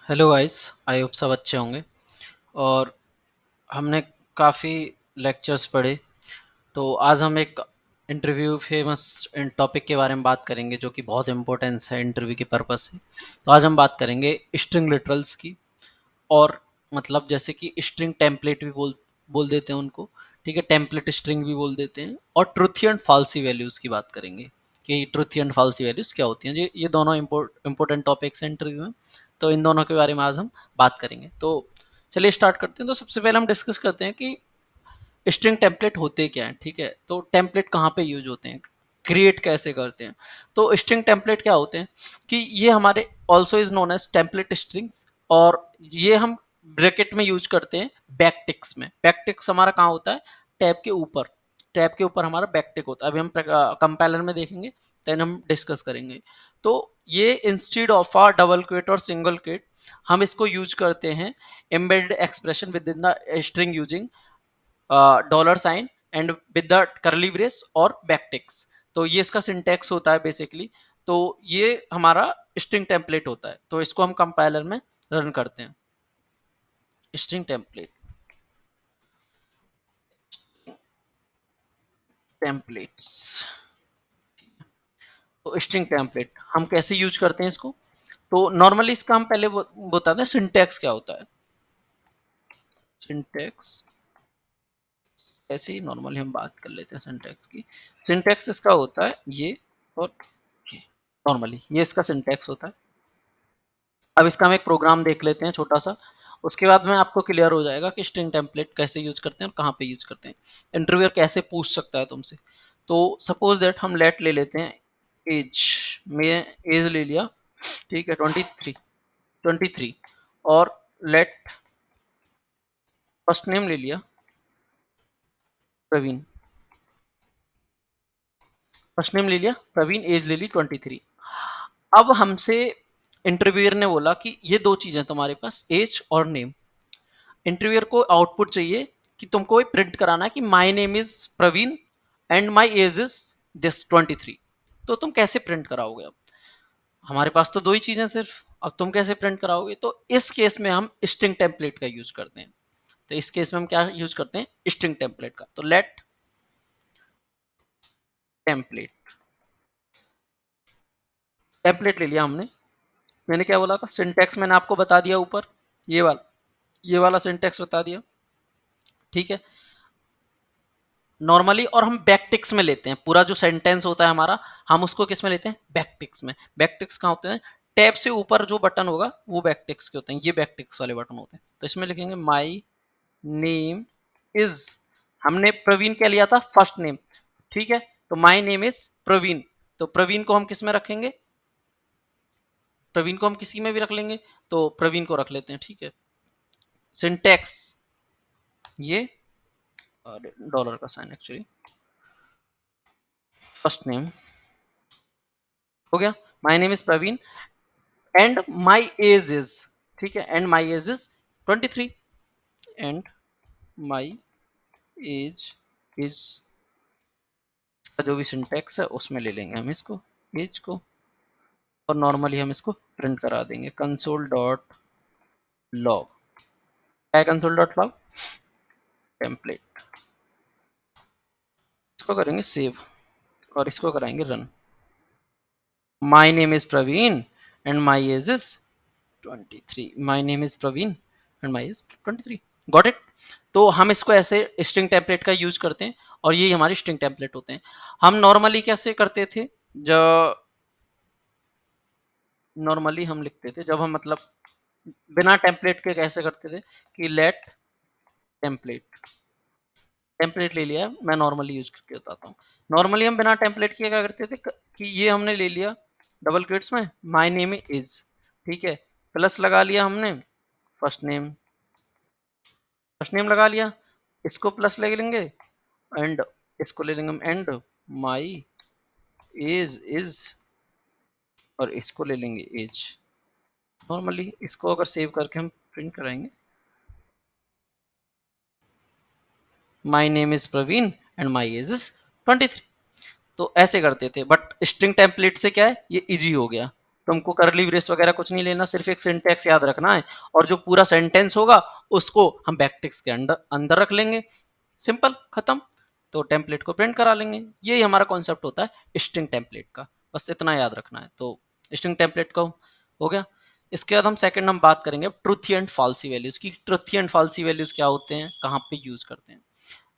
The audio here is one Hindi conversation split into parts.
Hello guys. आई होप सब अच्छे होंगे। और हमने काफ़ी लेक्चर्स पढ़े, तो आज हम एक इंटरव्यू फेमस टॉपिक के बारे में बात करेंगे जो कि बहुत इम्पोर्टेंस है इंटरव्यू के पर्पस से। तो आज हम बात करेंगे स्ट्रिंग लिटरल्स की। और मतलब जैसे कि स्ट्रिंग टेम्पलेट भी बोल बोल देते हैं उनको, ठीक है, टेम्पलेट स्ट्रिंग भी बोल देते हैं। और ट्रुथी एंड फाल्सी वैल्यूज़ की बात करेंगे कि ट्रुथी एंड फाल्सी वैल्यूज़ क्या होती हैं। ये दोनों इंपॉर्टेंट टॉपिक्स हैं इंटरव्यू में, तो इन दोनों के बारे में आज हम बात करेंगे। तो चलिए स्टार्ट करते हैं। तो सबसे पहले हम डिस्कस करते हैं कि स्ट्रिंग टेम्पलेट होते क्या हैं, ठीक है। तो टेम्पलेट कहाँ पे यूज होते हैं, क्रिएट कैसे करते हैं। तो स्ट्रिंग टेम्पलेट क्या होते हैं कि ये हमारे also is known as template strings. और ये हम ब्रैकेट में यूज करते हैं बैकटिक्स में। बैकटिक्स हमारा कहाँ होता है, टैब के ऊपर। टैब के ऊपर हमारा बैकटिक होता है। अभी हम कंपाइलर में देखेंगे, देन हम डिस्कस करेंगे। तो ये instead of a double quote और सिंगल क्वेट हम इसको यूज करते हैं embedded expression within the string using dollar sign and with the curly brace और बैकटिक्स। तो ये इसका सिंटैक्स होता है बेसिकली। तो ये हमारा स्ट्रिंग टेम्पलेट होता है। तो इसको हम कंपाइलर में रन करते हैं। String template templates. तो स्ट्रिंग टेम्पलेट हम कैसे यूज करते हैं इसको। तो नॉर्मली इसका हम पहले बताते हैं सिंटैक्स क्या होता है। सिंटैक्स ऐसे ही नॉर्मली हम बात कर लेते हैं सिंटैक्स की। सिंटैक्स इसका होता है ये, और ये। नॉर्मली ये इसका सिंटैक्स होता है। अब इसका हम एक प्रोग्राम देख लेते हैं छोटा सा। उसके बाद में आपको क्लियर हो जाएगा कि स्ट्रिंग टेम्पलेट कैसे यूज करते हैं और कहाँ पे यूज करते हैं, इंटरव्यूअर कैसे पूछ सकता है तुमसे। तो सपोज दैट हम लेट ले लेते हैं एज। मैं एज ले लिया, ठीक है, 23। और लेट फर्स्ट नेम ले लिया प्रवीण। फर्स्ट नेम ले लिया प्रवीण, एज ले ली 23। अब हमसे इंटरव्यूअर ने बोला कि ये दो चीजें तुम्हारे पास, एज और नेम। इंटरव्यूअर को आउटपुट चाहिए कि तुमको प्रिंट कराना है कि my name is Praveen and my age is this 23। तो तुम कैसे प्रिंट कराओगे। अब हमारे पास तो दो ही चीजें सिर्फ, अब तुम कैसे प्रिंट कराओगे। तो इस केस में हम स्ट्रिंग टेम्पलेट का यूज करते हैं। तो इस केस में हम क्या यूज करते हैं, स्ट्रिंग टेम्पलेट का। तो लेट टेम्पलेट, टेम्पलेट ले लिया हमने। मैंने क्या बोला था, सिंटेक्स मैंने आपको बता दिया ऊपर, ये वाला सिंटेक्स बता दिया, ठीक है, नॉर्मली। और हम बैकटिक्स में लेते हैं पूरा जो सेंटेंस होता है हमारा, हम उसको किस में लेते हैं, बैकटिक्स में। बैकटिक्स कहाँ होते हैं, टैब से ऊपर जो बटन होगा वो बैकटिक्स के होते हैं। ये बैकटिक्स वाले बटन होते हैं। तो इसमें लिखेंगे माई नेम इज, हमने प्रवीण क्या लिया था, फर्स्ट नेम, ठीक है। तो माई नेम इज प्रवीण। तो प्रवीण को हम किस में रखेंगे, प्रवीण को हम किसी में भी रख लेंगे। तो प्रवीण को रख लेते हैं, ठीक है। सिंटेक्स ये, और डॉलर का साइन एक्चुअली, फर्स्ट नेम हो गया, my name is Praveen and my age is, ठीक है, and my age is 23। And my age is, इसका जो भी सिंटेक्स है उसमें ले लेंगे हम इसको, एज को। और नॉर्मली हम इसको प्रिंट करा देंगे कंसोल डॉट लॉग। क्या है कंसोल डॉट लॉग, टेम्पलेट। इसको करेंगे सेव और इसको कराएंगे run. My name is Praveen and my age is 23। My name is Praveen and my is 23। Got it. तो हम इसको ऐसे स्ट्रिंग टेम्पलेट का यूज करते हैं, और ये हमारे स्ट्रिंग टेम्पलेट होते हैं। हम नॉर्मली कैसे करते थे, जो नॉर्मली हम लिखते थे जब हम मतलब बिना टेम्पलेट के कैसे करते थे कि लेट टेम्पलेट, टेम्पलेट ले लिया, मैं नॉर्मली यूज करके बताता हूँ। नॉर्मली हम बिना टेम्पलेट के क्या करते थे कि ये हमने ले लिया डबल क्वेट्स में माई नेम इज, ठीक है, प्लस लगा लिया हमने फर्स्ट नेम, फर्स्ट नेम लगा लिया, इसको प्लस ले लेंगे एंड इसको ले लेंगे हम एंड माई एज इज, और इसको ले लेंगे एज। नॉर्मली इसको अगर सेव करके हम प्रिंट कराएंगे, my name is Praveen and my age is 23। तो ऐसे करते थे, बट स्ट्रिंग टेम्पलेट से क्या है, ये इजी हो गया। तुमको कर्ली ब्रेस वगैरह कुछ नहीं लेना, सिर्फ एक सिंटेक्स याद रखना है और जो पूरा सेंटेंस होगा उसको हम बैकटिक्स के अंदर अंदर रख लेंगे, सिंपल, खत्म। तो टेम्पलेट को प्रिंट करा लेंगे। यही हमारा कॉन्सेप्ट होता है स्ट्रिंग टेम्पलेट का, बस इतना याद रखना है। तो स्ट्रिंग टेम्पलेट का हो गया। इसके बाद हम सेकंड हम बात करेंगे ट्रुथी एंड फॉल्सी वैल्यूज की। ट्रुथी एंड फॉल्सी वैल्यूज क्या होते हैं, कहाँ पे यूज करते हैं।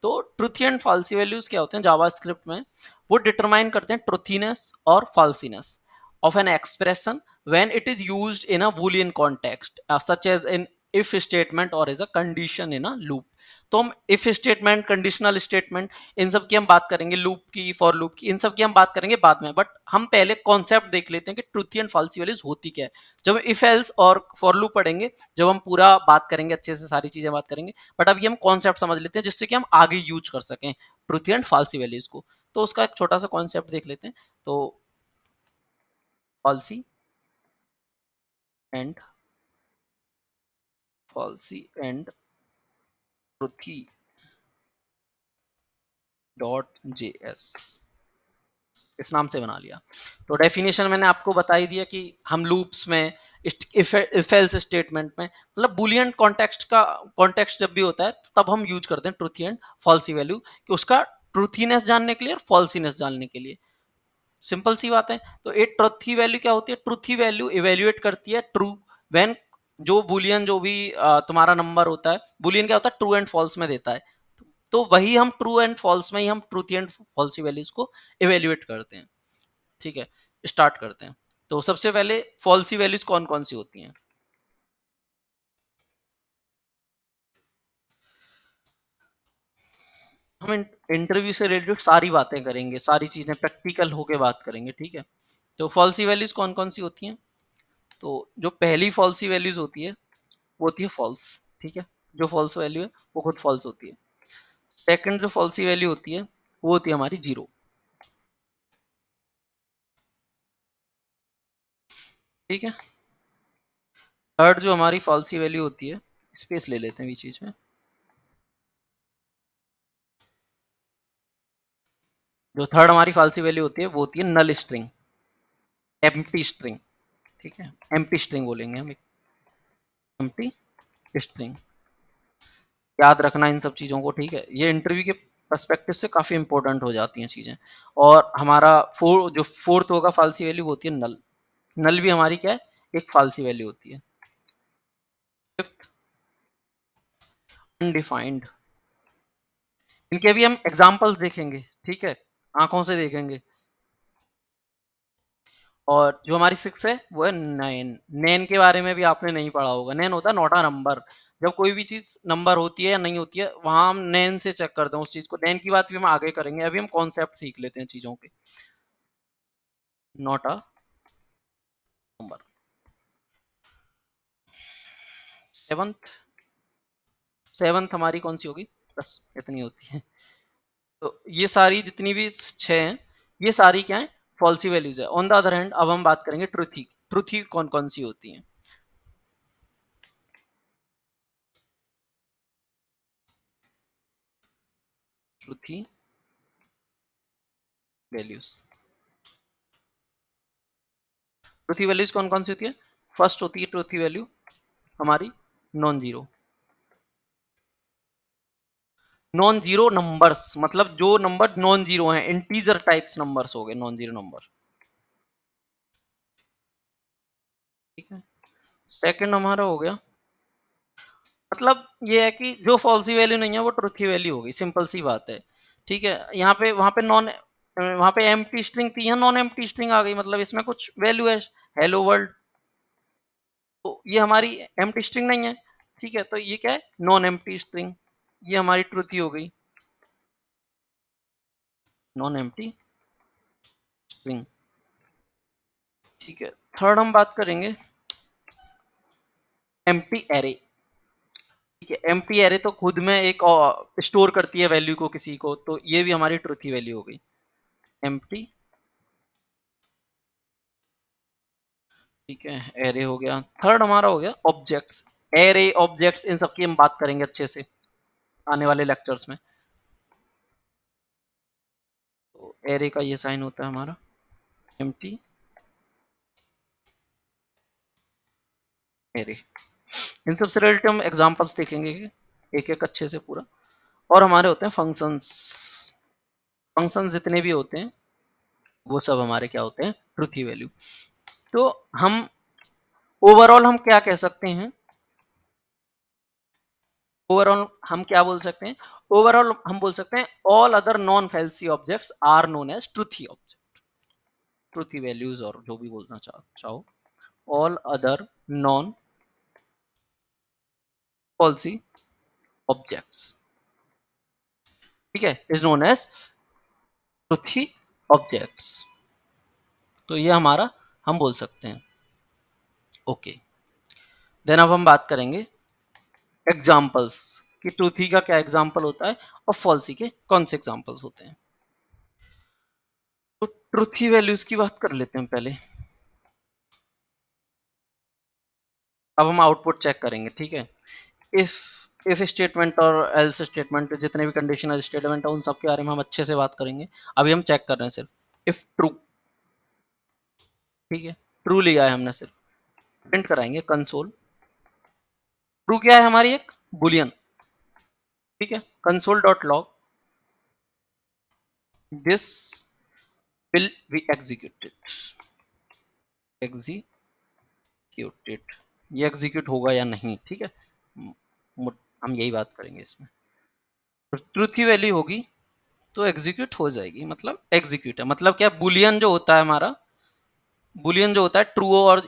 तो ट्रुथी एंड फॉल्सी वैल्यूज क्या होते हैं जावास्क्रिप्ट में, वो डिटरमाइन करते हैं ट्रुथीनेस और falsiness of an expression when it is used in a boolean context such as in if statement or as a condition in a loop। तो हम if statement, conditional statement, इन सब की हम बात करेंगे, लूप की, फॉर लूप की, इन सब की हम बात करेंगे बाद में। बट हम पहले कॉन्सेप्ट देख लेते हैं कि ट्रुथी एंड फॉल्सी वैल्यूज होती क्या है। जब इफ एल्स और फॉर लूप पढ़ेंगे, जब हम पूरा बात करेंगे, अच्छे से सारी चीजें बात करेंगे। बट अभी हम कॉन्सेप्ट समझ लेते हैं जिससे कि हम आगे यूज कर सकें ट्रुथी एंड फॉल्सी वैल्यूज को। तो उसका एक छोटा सा कॉन्सेप्ट देख लेते हैं। तो falsy and falsy and truthy dot JS, इस नाम से बना लिया। तो डेफिनेशन मैंने आपको बता ही दिया कि हम लूप्स में, इफ एल्स स्टेटमेंट में, मतलब बुलियन कॉन्टेक्स्ट का कॉन्टेक्स्ट जब भी होता है तब हम यूज करते हैं ट्रुथी एंड फॉल्सी वैल्यू, कि उसका ट्रूथीनेस जानने के लिए और फॉल्सीनेस जानने के लिए। सिंपल सी बात है। तो एक ट्रुथी वैल्यू क्या होती है, ट्रुथी वैल्यू इवेल्युएट करती है ट्रू व्हेन, जो बुलियन जो भी तुम्हारा नंबर होता है, बुलियन क्या होता है ट्रू एंड फॉल्स में देता है। तो वही हम ट्रू एंड फॉल्स में ही हम ट्रूथी एंड फॉल्सी वैल्यूज को इवेल्युएट करते हैं। ठीक है, स्टार्ट करते हैं। तो सबसे पहले फॉल्सी वैल्यूज कौन कौन सी होती हैं। हम इंटरव्यू से रिलेटेड सारी बातें करेंगे, सारी चीजें प्रैक्टिकल होके बात करेंगे, ठीक है। तो फॉल्सी वैल्यूज कौन कौन सी होती हैं। तो जो पहली फॉल्सी वैल्यूज होती है वो होती है फॉल्स, ठीक है। जो फॉल्स वैल्यू है वो खुद फॉल्स होती है। सेकंड जो फॉल्सी वैल्यू होती है वो होती है हमारी जीरो, ठीक है। थर्ड जो हमारी फॉल्सी वैल्यू होती है, स्पेस ले लेते हैं बीच बीच में। जो थर्ड हमारी फॉल्सी वैल्यू होती है वो होती है नल स्ट्रिंग, एम्प्टी स्ट्रिंग, ठीक है। एम्प्टी स्ट्रिंग बोलेंगे हम, एम्प्टी स्ट्रिंग। याद रखना इन सब चीज़ों को, ठीक है। ये इंटरव्यू के पर्सपेक्टिव से काफ़ी इंपॉर्टेंट हो जाती हैं चीज़ें। और हमारा जो फोर्थ होगा फॉल्सी वैल्यू वो होती है नल। नल भी हमारी क्या है, एक फॉल्सी वैल्यू होती है। फिफ्थ अनडिफाइंड, इनके भी हम एग्जाम्पल्स देखेंगे, ठीक है, आंखों से देखेंगे। और जो हमारी सिक्स है वो है नैन। नैन के बारे में भी आपने नहीं पढ़ा होगा। नैन होता है नॉट अ नंबर। जब कोई भी चीज नंबर होती है या नहीं होती है, वहां हम नैन से चेक करते हैं उस चीज को। नैन की बात भी हम आगे करेंगे, अभी हम कॉन्सेप्ट सीख लेते हैं चीजों के। Not a number. Seventh, seventh हमारी कौन सी होगी, बस इतनी होती है। तो ये सारी जितनी भी छह हैं, ये सारी क्या है, फॉल्सी वैल्यूज है। ऑन द अदर हैंड अब हम बात करेंगे ट्रुथी। ट्रुथी कौन कौन सी होती है। ट्रुथी वैल्यूज, ट्रुथी वैल्यूज कौन कौन सी होती है। फर्स्ट होती है ट्रुथी वैल्यू हमारी non zero. Non zero numbers मतलब जो नंबर नॉन जीरो हैं, इंटीजर टाइप्स नंबर्स हो गए नॉन जीरो नंबर, ठीक है। सेकंड हमारा हो गया, मतलब ये है कि जो फॉल्सी वैल्यू नहीं है वो ट्रुथी वैल्यू होगी, सिंपल सी बात है, ठीक है। यहाँ पे वहां पे नॉन, वहां पे एम्प्टी स्ट्रिंग थी, यहाँ नॉन एम्प्टी स्ट्रिंग आ गई, मतलब इसमें कुछ वैल्यू है, हेलो वर्ल्ड। तो ये हमारी एम्प्टी स्ट्रिंग नहीं है, ठीक है। तो ये क्या है, नॉन एम्प्टी स्ट्रिंग, ये हमारी ट्रुथी हो गई, नॉन एम्प्टी स्ट्रिंग, ठीक है। थर्ड हम बात करेंगे एम्प्टी एरे, ठीक है। एम्प्टी एरे तो खुद में एक स्टोर करती है वैल्यू को किसी को, तो ये भी हमारी ट्रुथी वैल्यू हो गई, एम्प्टी, ठीक है। एरे हो गया। थर्ड हमारा हो गया ऑब्जेक्ट्स। एरे, ऑब्जेक्ट्स, इन सब की हम बात करेंगे अच्छे से आने वाले लेक्चर्स में। तो एरे का ये साइन होता है हमारा एम्प्टी एरे। इन सब से रिलेटेड हम एग्जांपल्स देखेंगे एक एक अच्छे से पूरा। और हमारे होते हैं फंक्शंस। फंक्शंस जितने भी होते हैं वो सब हमारे क्या होते हैं, ट्रूथी वैल्यू। तो हम ओवरऑल हम क्या कह सकते हैं, ओवरऑल हम क्या बोल सकते हैं, ओवरऑल हम बोल सकते हैं all other non fancy objects are known as truthy object, truthy values और जो भी बोलना चाहो। All other non falsy objects, ठीक है, is known as truthy objects. तो ये हमारा हम बोल सकते हैं। ओके, देन अब हम बात करेंगे एग्जाम्पल्स कि ट्रूथी का क्या एग्जाम्पल होता है और फॉल्सी के कौन से एग्जाम्पल्स होते हैं। तो ट्रूथी वैल्यूज की बात कर लेते हैं पहले। अब हम आउटपुट चेक करेंगे, ठीक है। इफ स्टेटमेंट और एल्स स्टेटमेंट, जितने भी कंडीशनल स्टेटमेंट है उन सब के बारे में हम अच्छे से बात करेंगे। अभी हम चेक कर रहे हैं सिर्फ इफ ट्रू, ठीक है, ट्रू लिया है हमने, सिर्फ प्रिंट कराएंगे कंसोल। ट्रू क्या है हमारी, एक बुलियन, ठीक है, console dot log this will be executed, executed, ये एग्जीक्यूट होगा या नहीं, ठीक है, हम यही बात करेंगे इसमें। तो ट्रूथ की वैल्यू होगी तो एग्जीक्यूट हो जाएगी, मतलब एग्जीक्यूट है, मतलब क्या, बुलियन जो होता है हमारा, बुलियन जो होता है ट्रू और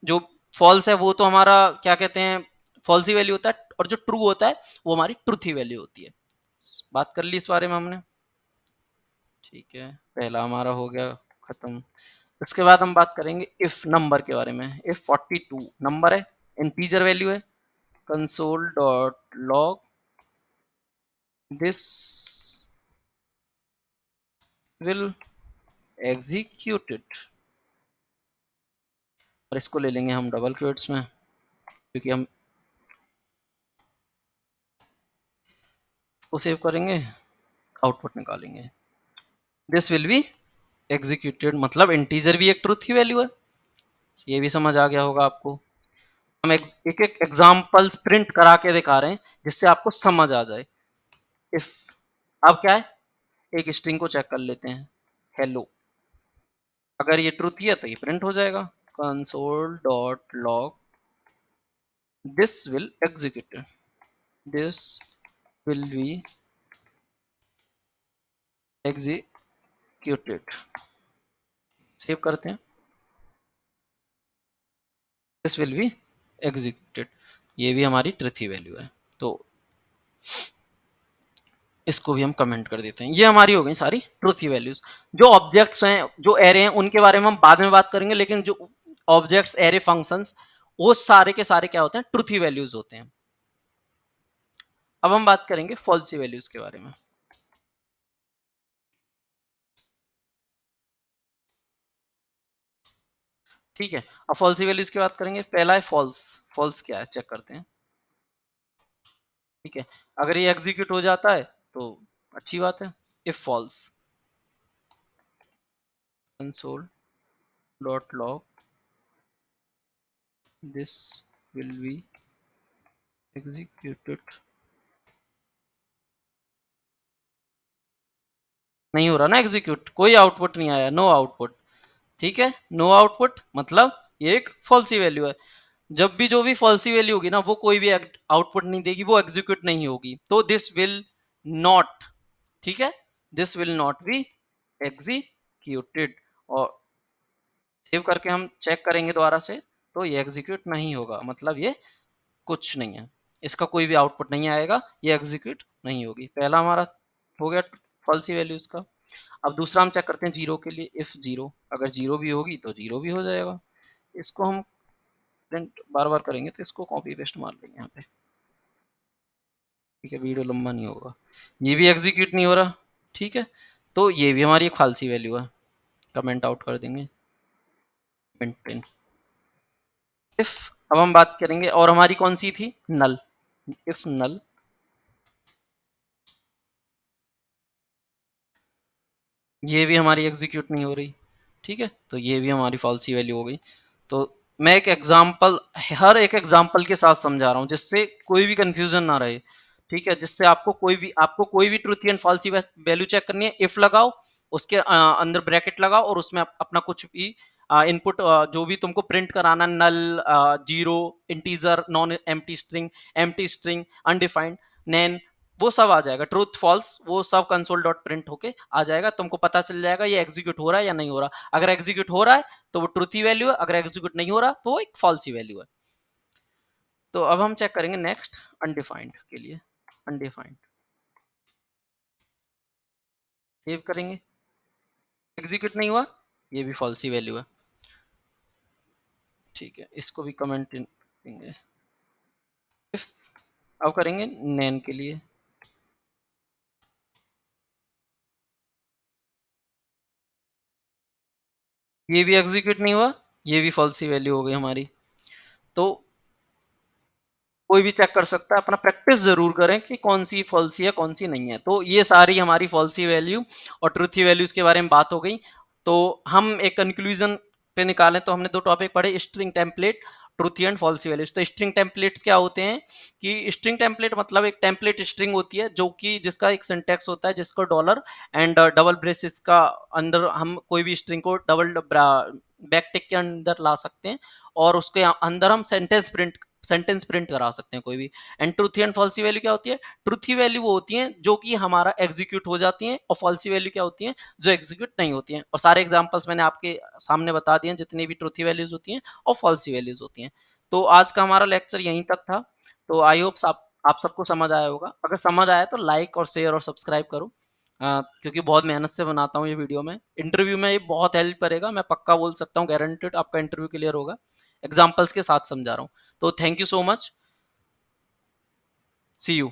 जो फॉल्स है वो तो हमारा क्या कहते हैं, फॉल्स ही वैल्यू होता है, और जो ट्रू होता है वो हमारी ट्रूथ ही वैल्यू होती है। बात कर ली इस बारे में हमने, ठीक है, पहला हमारा हो गया खत्म। इसके बाद हम बात करेंगे इफ नंबर के बारे में। इफ 42 नंबर है, इंटीजर वैल्यू है, console dot log this will executed, और इसको ले लेंगे हम डबल क्वोट्स में क्योंकि हम इसको सेव करेंगे, आउटपुट निकालेंगे। दिस विल बी एग्जीक्यूटेड, मतलब इंटीजर भी एक ट्रूथ की वैल्यू है, ये भी समझ आ गया होगा आपको। हम एक एक एग्जांपल्स प्रिंट करा के दिखा रहे हैं जिससे आपको समझ आ जाए। इफ अब क्या है, एक स्ट्रिंग को चेक कर लेते हैं, हेलो, अगर ये ट्रूथ है तो ये प्रिंट हो जाएगा, console dot log this will execute, this will be executed, save करते हैं, दिस विल बी एग्जीक्यूटेड, ये भी हमारी ट्रूथ वैल्यू है। तो इसको भी हम कमेंट कर देते हैं। ये हमारी हो गई सारी ट्रूथ वैल्यूज। जो ऑब्जेक्ट्स हैं, जो एरे हैं, उनके बारे में हम बाद में बात करेंगे, लेकिन जो ऑब्जेक्ट्स, एरे, फंक्शंस, वो सारे के सारे क्या होते हैं, ट्रूथ वैल्यूज होते हैं। अब हम बात करेंगे फॉल्सी वैल्यूज के बारे में, ठीक है। अब फॉल्सी वैल्यूज की बात करेंगे, पहला है फॉल्स। फॉल्स क्या है चेक करते हैं, ठीक है, अगर ये एग्जीक्यूट हो जाता है तो अच्छी बात है। If false, console dot log this will be executed, नहीं हो रहा ना एग्जीक्यूट, कोई आउटपुट नहीं आया, नो आउटपुट, ठीक है, नो आउटपुट मतलब ये एक फॉल्सी वैल्यू है। जब भी जो भी फॉल्सी वैल्यू होगी ना, वो कोई भी आउटपुट नहीं देगी, वो एग्जीक्यूट नहीं होगी, तो दिस विल नॉट, ठीक है, this will not be executed. और सेव करके हम चेक करेंगे दोबारा से, तो ये एग्जीक्यूट नहीं होगा, मतलब ये कुछ नहीं है, इसका कोई भी आउटपुट नहीं आएगा, ये एग्जीक्यूट नहीं होगी। पहला हमारा हो गया फॉल्सी वैल्यू इसका। अब दूसरा हम चेक करते हैं जीरो के लिए, इफ जीरो, अगर जीरो भी होगी तो जीरो भी हो जाएगा। इसको हम प्रिंट बार बार करेंगे तो इसको कॉपी पेस्ट मार लेंगे यहाँ पे, ठीक है, वीडियो लंबा नहीं होगा। ये भी एग्जीक्यूट नहीं हो रहा, ठीक है, तो ये भी हमारी एक फालसी वैल्यू है, कमेंट आउट कर देंगे, प्रिंट। इफ, अब हम बात करेंगे, और हमारी कौन सी थी, नल। इफ नल, ये भी हमारी एग्जीक्यूट नहीं हो रही, ठीक है, तो ये भी हमारी फॉल्सी वैल्यू हो गई। तो मैं एक एग्जांपल, हर एक एग्जांपल के साथ समझा रहा हूँ जिससे कोई भी कंफ्यूजन ना रहे। ठीक है, जिससे आपको कोई भी truth and false value check करनी है, इफ लगाओ, उसके अंदर ब्रैकेट लगाओ और उसमें अपना कुछ भी इनपुट जो भी तुमको प्रिंट कराना, null, zero, integer, non empty string, undefined, NaN, वो सब आ जाएगा। ट्रूथ फॉल्स वो सब कंसोल डॉट प्रिंट होके आ जाएगा, तुमको पता चल जाएगा ये एग्जीक्यूट हो रहा है या नहीं हो रहा। अगर एग्जीक्यूट हो रहा है तो वो ट्रूथी वैल्यू है, अगर एग्जीक्यूट नहीं हो रहा तो वो एक फॉल्सी वैल्यू है। तो अब हम चेक करेंगे नेक्स्ट अनडिफाइंड के लिए। अनडिफाइंड सेव करेंगे, एग्जीक्यूट नहीं हुआ, ये भी फॉल्सी वैल्यू है। ठीक है, इसको भी कमेंट करेंगे। इफ अब करेंगे नैन के लिए, ये भी एग्जीक्यूट नहीं हुआ, ये भी फॉल्सी वैल्यू हो गई हमारी। तो कोई भी चेक कर सकता है, अपना प्रैक्टिस जरूर करें कि कौन सी फॉल्सी है कौन सी नहीं है। तो ये सारी हमारी फॉल्सी वैल्यू और ट्रूथी वैल्यूज के बारे में बात हो गई। तो हम एक कंक्लूजन पे निकालें तो हमने दो टॉपिक पढ़े, string template, truthy and falsies values. तो स्ट्रिंग टेम्पलेट्स क्या होते हैं कि स्ट्रिंग टेम्पलेट मतलब एक टेम्पलेट स्ट्रिंग होती है जो कि जिसका एक सिंटेक्स होता है, जिसको डॉलर एंड डबल ब्रेसेस का अंदर हम कोई भी स्ट्रिंग को डबल बैक टिक के अंदर ला सकते हैं और उसके अंदर हम सेंटेंस प्रिंट करा सकते हैं कोई भी। And truthy and falsies value क्या होती है? ट्रूथी वैल्यू वो होती है जो कि हमारा एग्जीक्यूट हो जाती है, और फॉल्सी वैल्यू क्या होती है? जो एग्जीक्यूट नहीं होती हैं। और सारे एग्जांपल्स मैंने आपके सामने बता दिए हैं, जितनी भी ट्रूथी वैल्यूज होती हैं और फॉल्सी वैल्यूज होती हैं। तो आज का हमारा लेक्चर यहीं तक था। तो आई होप्स आप सबको समझ आया होगा। अगर समझ आया तो लाइक और शेयर और सब्सक्राइब करो, क्योंकि बहुत मेहनत से बनाता हूँ ये वीडियो में। इंटरव्यू में ये बहुत हेल्प करेगा, मैं पक्का बोल सकता हूँ, गारंटेड आपका इंटरव्यू क्लियर होगा। एग्जाम्पल्स के साथ समझा रहा हूँ। तो thank you so much, see you.